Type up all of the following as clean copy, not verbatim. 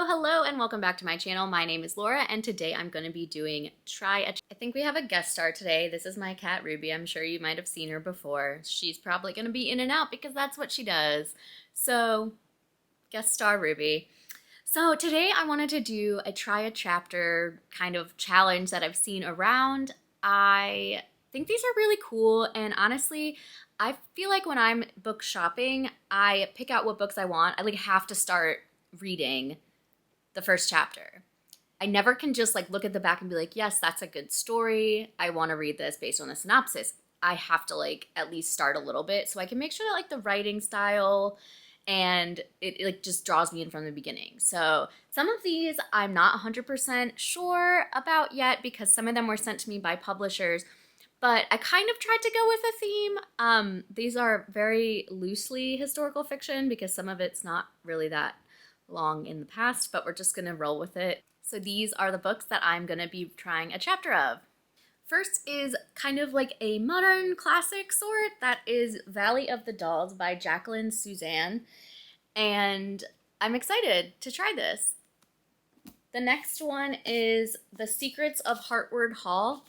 Hello, and welcome back to my channel. My name is Laura, and today I'm going to be doing I think we have a guest star today. This is my cat, Ruby. I'm sure you might have seen her before. She's probably going to be in and out because that's what she does. So, guest star Ruby. So today I wanted to do a try a chapter kind of challenge that I've seen around. I think these are really cool, and honestly, I feel like when I'm book shopping, I pick out what books I want. I have to start reading the first chapter. I never can just look at the back and be like, yes, that's a good story. I want to read this based on the synopsis. I have to at least start a little bit so I can make sure that the writing style and it just draws me in from the beginning. So some of these I'm not 100% sure about yet because some of them were sent to me by publishers, but I kind of tried to go with a theme. These are very loosely historical fiction because some of it's not really that long in the past, but we're just gonna roll with it. So these are the books that I'm gonna be trying a chapter of. First is kind of like a modern classic sort. That is Valley of the Dolls by Jacqueline Suzanne, and I'm excited to try this. The next one is The Secrets of Hartward Hall.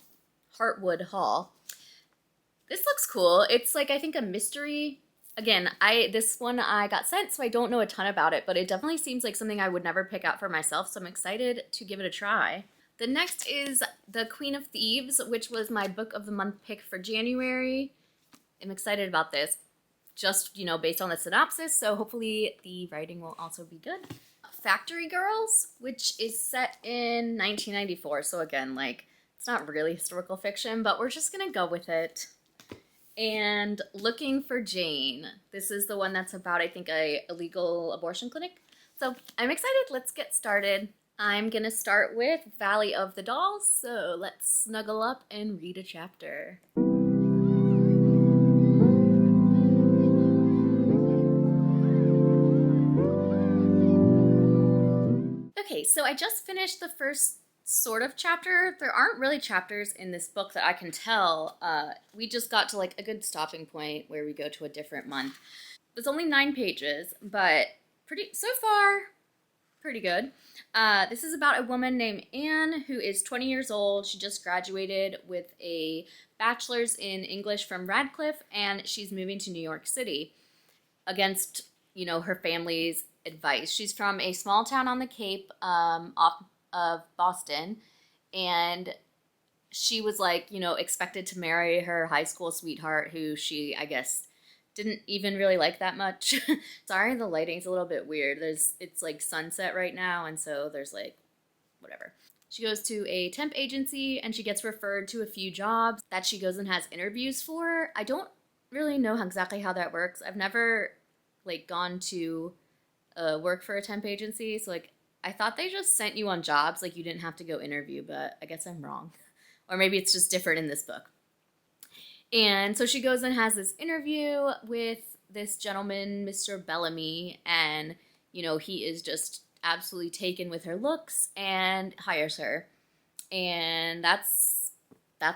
This looks cool. It's I think a mystery. Again, this one I got sent, so I don't know a ton about it, but it definitely seems like something I would never pick out for myself, so I'm excited to give it a try. The next is The Queen of Thieves, which was my book of the month pick for January. I'm excited about this, just, based on the synopsis, so hopefully the writing will also be good. Factory Girls, which is set in 1994, so again, it's not really historical fiction, but we're just gonna go with it. And Looking for Jane. This is the one that's about, I think, a illegal abortion clinic. So I'm excited. Let's get started. I'm going to start with Valley of the Dolls. So let's snuggle up and read a chapter. Okay, so I just finished the first sort of chapter. There aren't really chapters in this book that I can tell. We just got to a good stopping point where we go to a different month. It's only 9 pages, but so far pretty good. This is about a woman named Anne who is 20 years old. She just graduated with a bachelor's in English from Radcliffe, and she's moving to New York City against, her family's advice. She's from a small town on the Cape, off of Boston, and she was expected to marry her high school sweetheart, who she, I guess, didn't even really like that much. Sorry, the lighting's a little bit weird. It's sunset right now, and so there's whatever. She goes to a temp agency, and she gets referred to a few jobs that she goes and has interviews for. I don't really know exactly how that works. I've never gone to work for a temp agency, so I thought they just sent you on jobs, you didn't have to go interview, but I guess I'm wrong. Or maybe it's just different in this book. And so she goes and has this interview with this gentleman, Mr. Bellamy, and, he is just absolutely taken with her looks and hires her. And that's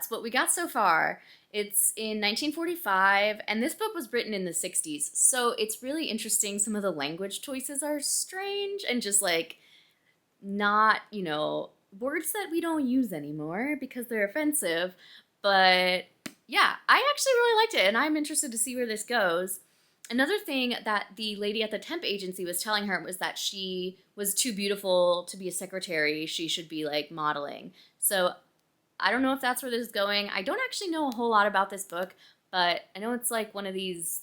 what we got so far. It's in 1945, and this book was written in the 60s, so it's really interesting. Some of the language choices are strange and just not, words that we don't use anymore because they're offensive. But yeah, I actually really liked it, and I'm interested to see where this goes. Another thing that the lady at the temp agency was telling her was that she was too beautiful to be a secretary. She should be modeling. So I don't know if that's where this is going. I don't actually know a whole lot about this book, but I know it's one of these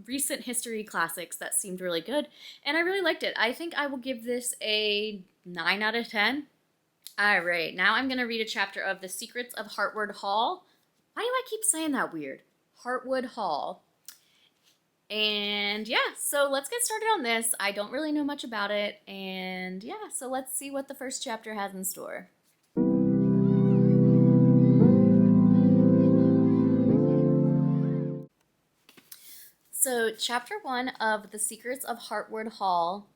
recent history classics that seemed really good, and I really liked it. I think I will give this a 9 out of 10. All right, now I'm going to read a chapter of The Secrets of Hartward Hall. Why do I keep saying that weird? Hartward Hall. And yeah, so let's get started on this. I don't really know much about it, and yeah, so let's see what the first chapter has in store. So, Chapter 1 of The Secrets of Hartward Hall.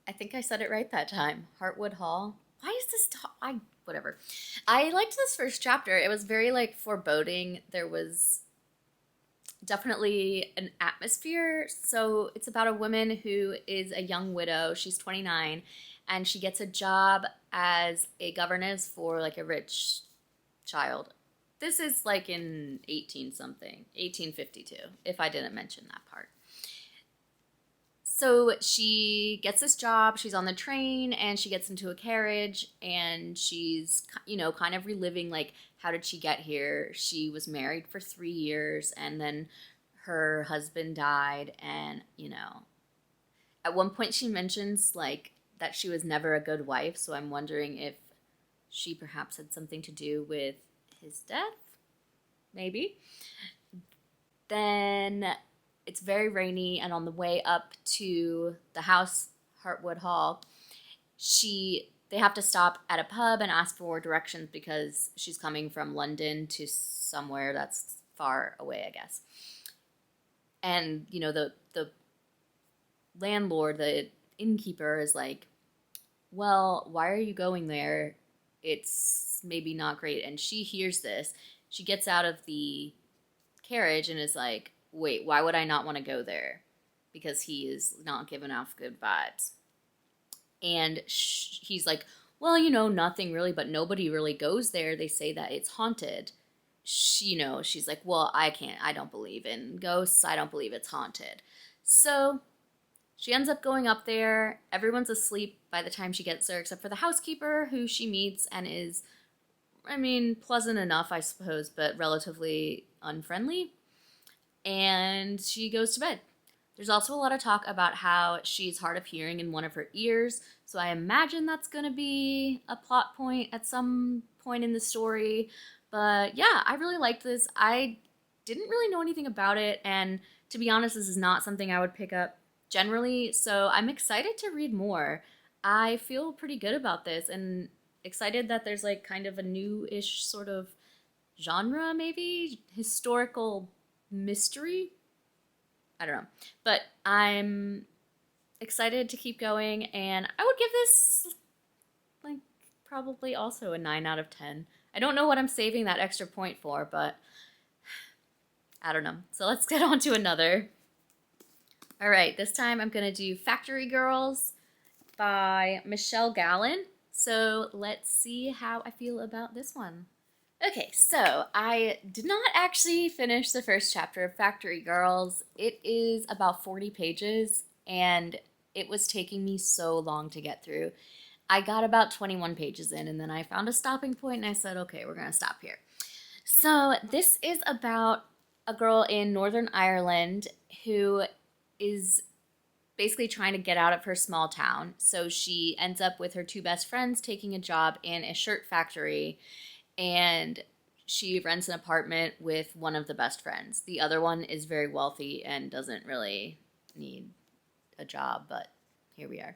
I think I said it right that time. Hartward Hall. Why is this whatever. I liked this first chapter. It was very foreboding. There was definitely an atmosphere. So it's about a woman who is a young widow. She's 29, and she gets a job as a governess for like a rich child. This is like in 18 something, 1852, if I didn't mention that part. So she gets this job, she's on the train, and she gets into a carriage, and she's, kind of reliving, like, how did she get here? She was married for 3 years, and then her husband died, and, at one point she mentions, like, that she was never a good wife, so I'm wondering if she perhaps had something to do with his death? Maybe. Then it's very rainy, and on the way up to the house, Hartwood Hall, they have to stop at a pub and ask for directions because she's coming from London to somewhere that's far away, I guess. And the landlord, the innkeeper, is like, well, why are you going there? It's maybe not great. And she hears this. She gets out of the carriage and is like, wait, why would I not want to go there? Because he is not giving off good vibes. And he's like, well, nothing really, but nobody really goes there. They say that it's haunted. She's like, well, I don't believe in ghosts. I don't believe it's haunted. So she ends up going up there. Everyone's asleep by the time she gets there, except for the housekeeper, who she meets and is, pleasant enough, I suppose, but relatively unfriendly. And she goes to bed. There's also a lot of talk about how she's hard of hearing in one of her ears, so I imagine that's going to be a plot point at some point in the story. But yeah, I really liked this. I didn't really know anything about it, and to be honest, this is not something I would pick up generally, so I'm excited to read more. I feel pretty good about this, and excited that there's like kind of a new-ish sort of genre, maybe? Historical mystery? I don't know. But I'm excited to keep going, and I would give this, like, probably also a 9 out of 10. I don't know what I'm saving that extra point for, but I don't know. So let's get on to another. All right, this time I'm going to do Factory Girls by Michelle Gallen. So let's see how I feel about this one. Okay, so I did not actually finish the first chapter of Factory Girls. It is about 40 pages, and it was taking me so long to get through. I got about 21 pages in, and then I found a stopping point, and I said, okay, we're going to stop here. So this is about a girl in Northern Ireland who is basically trying to get out of her small town. So she ends up with her 2 best friends taking a job in a shirt factory, and she rents an apartment with one of the best friends. The other one is very wealthy and doesn't really need a job, but here we are.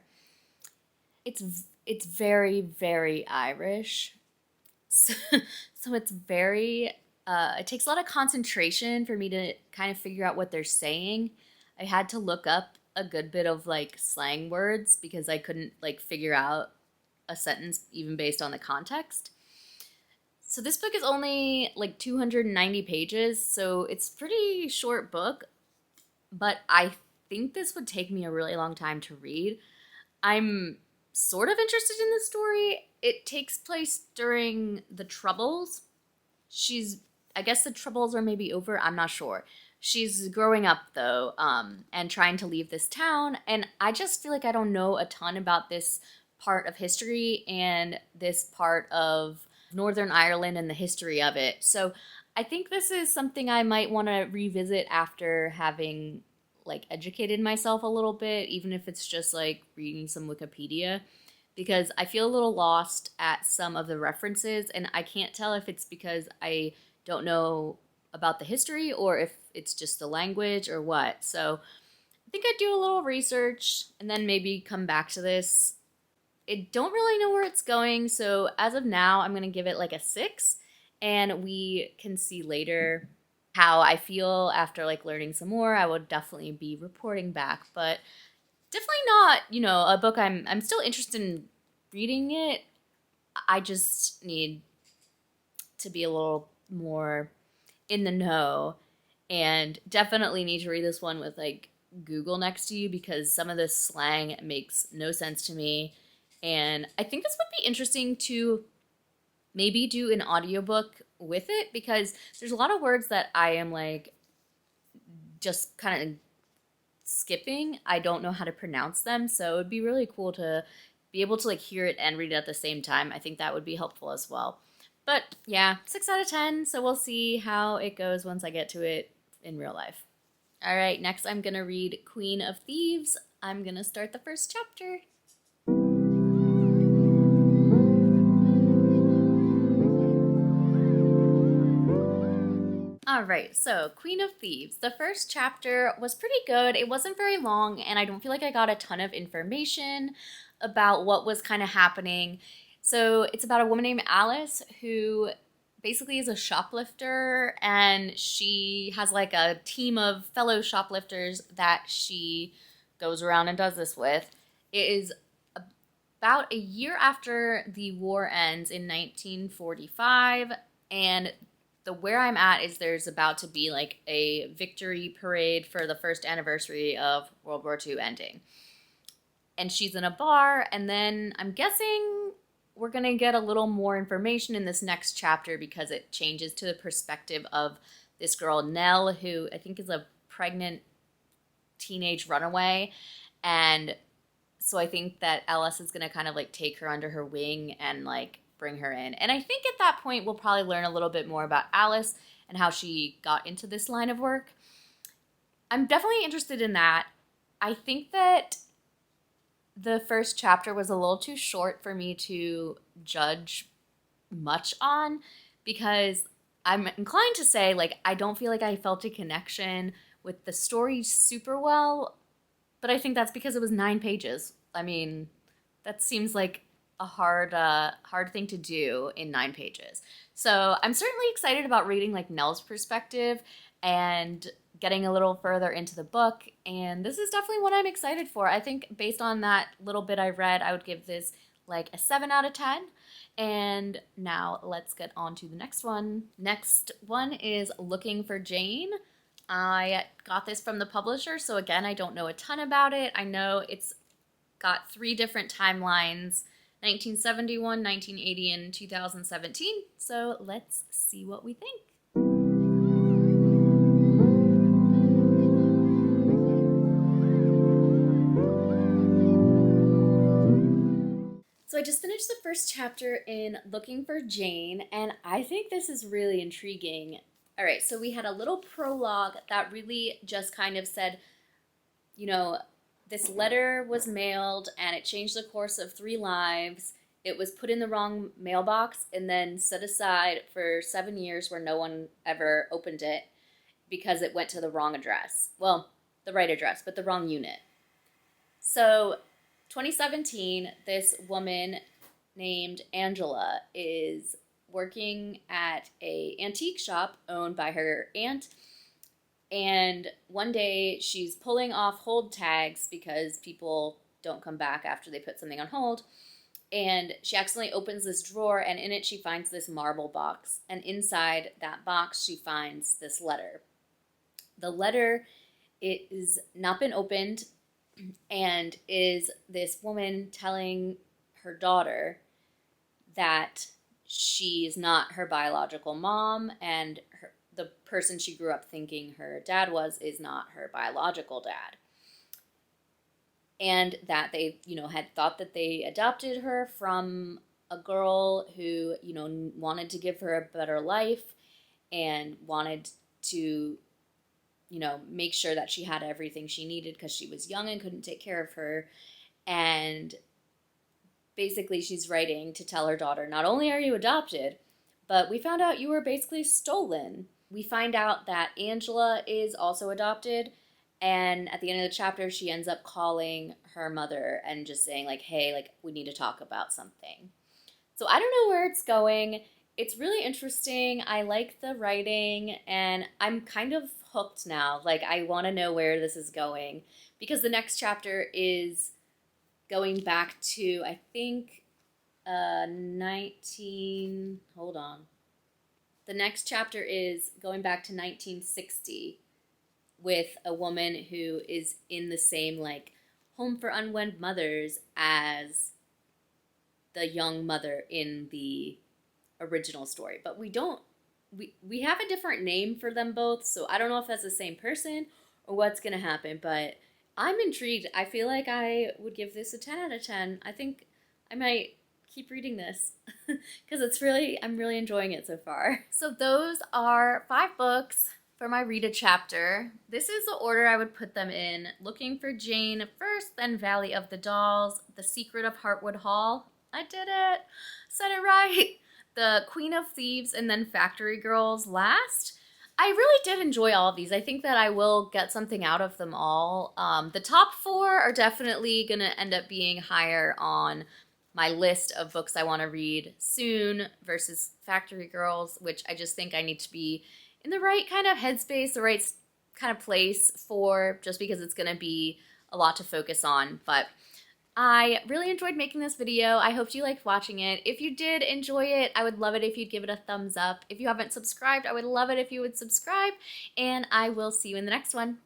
It's very, very Irish. So it's very, it takes a lot of concentration for me to kind of figure out what they're saying. I had to look up a good bit of like slang words because I couldn't like figure out a sentence even based on the context. So this book is only like 290 pages, so it's a pretty short book, but I think this would take me a really long time to read. I'm sort of interested in the story. It takes place during the Troubles. I guess the Troubles are maybe over, I'm not sure. She's growing up, though, and trying to leave this town, and I just feel like I don't know a ton about this part of history and this part of Northern Ireland and the history of it. So I think this is something I might want to revisit after having, like, educated myself a little bit, even if it's just, like, reading some Wikipedia, because I feel a little lost at some of the references, and I can't tell if it's because I don't know about the history or if it's just the language or what. So I think I'd do a little research and then maybe come back to this. I don't really know where it's going, so as of now, I'm going to give it like a 6, and we can see later how I feel after like learning some more. I will definitely be reporting back, but definitely not, a book I'm still interested in reading it. I just need to be a little more in the know And definitely need to read this one with like Google next to you, because some of this slang makes no sense to me. And I think this would be interesting to maybe do an audiobook with it, because there's a lot of words that I am like just kind of skipping. I don't know how to pronounce them, so it would be really cool to be able to like hear it and read it at the same time. I think that would be helpful as well. But yeah, 6 out of 10, so we'll see how it goes once I get to it in real life. All right, next I'm gonna read Queen of Thieves. I'm gonna start the first chapter. All right, so Queen of Thieves. The first chapter was pretty good. It wasn't very long, and I don't feel like I got a ton of information about what was kind of happening. So it's about a woman named Alice who basically is a shoplifter, and she has like a team of fellow shoplifters that she goes around and does this with. It is about a year after the war ends in 1945, and where I'm at is there's about to be like a victory parade for the first anniversary of World War II ending. And she's in a bar, and then I'm guessing we're going to get a little more information in this next chapter, because it changes to the perspective of this girl, Nell, who I think is a pregnant teenage runaway. And so I think that Alice is going to kind of like take her under her wing and like bring her in. And I think at that point we'll probably learn a little bit more about Alice and how she got into this line of work. I'm definitely interested in that. I think that the first chapter was a little too short for me to judge much on, because I'm inclined to say like I don't feel like I felt a connection with the story super well, but I think that's because it was 9 pages. I mean, that seems like a hard thing to do in 9 pages. So I'm certainly excited about reading like Nell's perspective and getting a little further into the book. And this is definitely what I'm excited for. I think based on that little bit I read, I would give this like a 7 out of 10. And now let's get on to the next one. Next one is Looking for Jane. I got this from the publisher, so again, I don't know a ton about it. I know it's got 3 different timelines, 1971, 1980, and 2017. So let's see what we think. So I just finished the first chapter in Looking for Jane, and I think this is really intriguing. All right, so we had a little prologue that really just kind of said, you know, this letter was mailed and it changed the course of 3 lives. It was put in the wrong mailbox and then set aside for 7 years where no one ever opened it because it went to the wrong address. Well, the right address, but the wrong unit. So 2017, this woman named Angela is working at a antique shop owned by her aunt. And one day she's pulling off hold tags because people don't come back after they put something on hold. And she accidentally opens this drawer, and in it she finds this marble box. And inside that box she finds this letter. The letter is not been opened, and is this woman telling her daughter that she's not her biological mom, and the person she grew up thinking her dad was is not her biological dad. And that they, had thought that they adopted her from a girl who, wanted to give her a better life and wanted to, make sure that she had everything she needed because she was young and couldn't take care of her. And basically she's writing to tell her daughter, not only are you adopted, but we found out you were basically stolen. We find out that Angela is also adopted, and at the end of the chapter, she ends up calling her mother and just saying, like, hey, like, we need to talk about something. So I don't know where it's going. It's really interesting. I like the writing, and I'm kind of hooked now. Like, I want to know where this is going, because the next chapter is going back to, I think, hold on. The next chapter is going back to 1960 with a woman who is in the same like home for unwed mothers as the young mother in the original story. But we have a different name for them both, so I don't know if that's the same person or what's gonna happen, but I'm intrigued. I feel like I would give this a 10 out of 10. I think I might keep reading this because I'm really enjoying it so far. So those are 5 books for my read a chapter. This is the order I would put them in. Looking for Jane first, then Valley of the Dolls, The Secret of Hartwood Hall. I did it. Said it right. The Queen of Thieves, and then Factory Girls last. I really did enjoy all of these. I think that I will get something out of them all. The top 4 are definitely going to end up being higher on my list of books I want to read soon versus Factory Girls, which I just think I need to be in the right kind of headspace, the right kind of place for, just because it's going to be a lot to focus on. But I really enjoyed making this video. I hope you liked watching it. If you did enjoy it, I would love it if you'd give it a thumbs up. If you haven't subscribed, I would love it if you would subscribe, and I will see you in the next one.